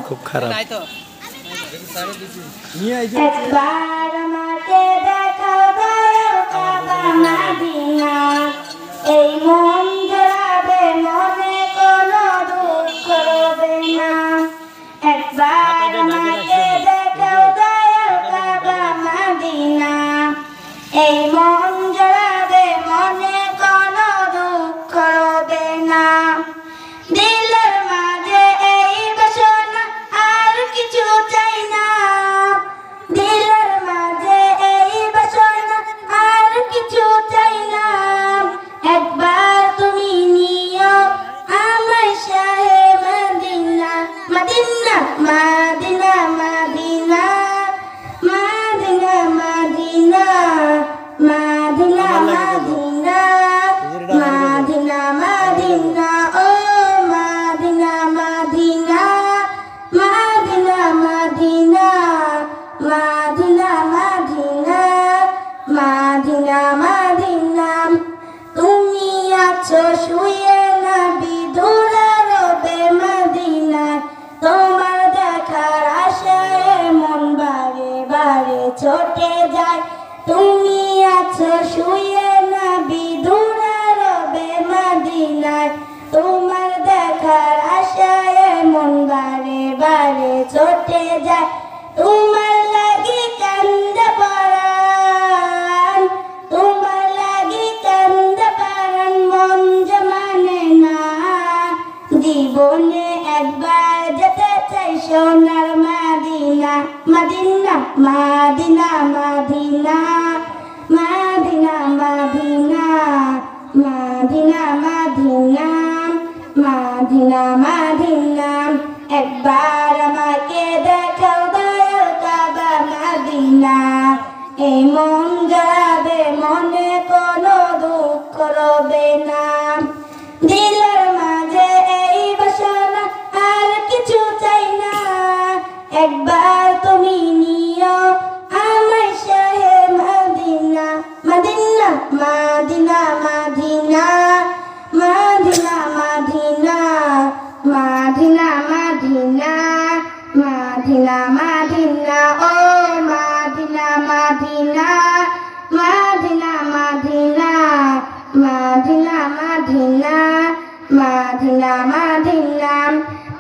খুব খারাপ। একবার আমাকে দেখাও দয়াল কাবা মদিনা, এই মন জড়াবে মনে কোনো দুঃখ রবে না। একবার আমাকে দেখাও দয়াল কাবা মদিনা, এই মন জড়াবে মনে কোনো দুঃখ রবে না। দিলের মাঝে এই বাসনা আর কিছু চাই না, দিলের মাঝে এই বাসনা আর কিছু চাই না। একবার তুমি নিও আমায় শাহে Medina, Medina Medina Medina Medina Medina Medina Medina Medina Medina ও Medina Medina Medina Medina Medina Medina Medina Medina. তুমি আছো শুয়ে নবী দূরে রবে মদিনায়, তোমার দেখার আশায় মন বারে বারে ছুটে যায়। তুমি আছো শুয়ে নবী দূরে রবে মদিনায়, তোমার দেখার আশায় মন বারে বারে ছুটে যায়। তোমার লাগি কান্দে পরাণ, তোমার লাগি কান্দে পরাণ, মন যে মানে না। জীবনে একবার যেতে চাই সোনার Medina, Medina Medina Medina Medina Medina Medina Medina Medina Medina. একবার আমাকে দেখাও দয়াল কাবা মদিনা, এই মন যাবে মনে কোনো দুঃখ রবে না। দিলের মাঝে এই বাসনা আর কিছু চাই না, একবার তুমি নিও আমায় শাহে Medina, Medina Medina Medina Medina Medina Medina Medina Medina Medina ও Medina Medina Medina Medina Medina Medina Medina Medina.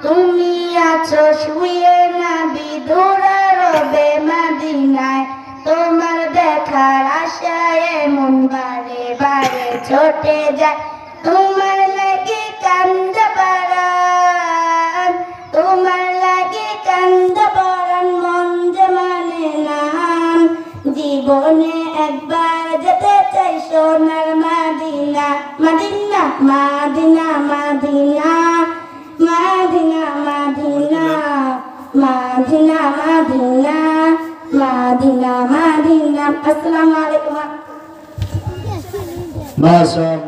তুমি আছো শুয়ে নবী দূরে রবে মদিনায়, তোমার দেখার আশায় মন বারে বারে ছুটে যায়। তোমার লাগি কান্দে পরাণ, তোমার লাগি কান্দে পরাণ, মন যে মানে না। জীবনে একবার যেতে চাই সোনার Medina, Medina Medina Medina Medina Medina Medina Medina Medina Medina. আসসালামু আলাইকুম। মাশাআল্লাহ।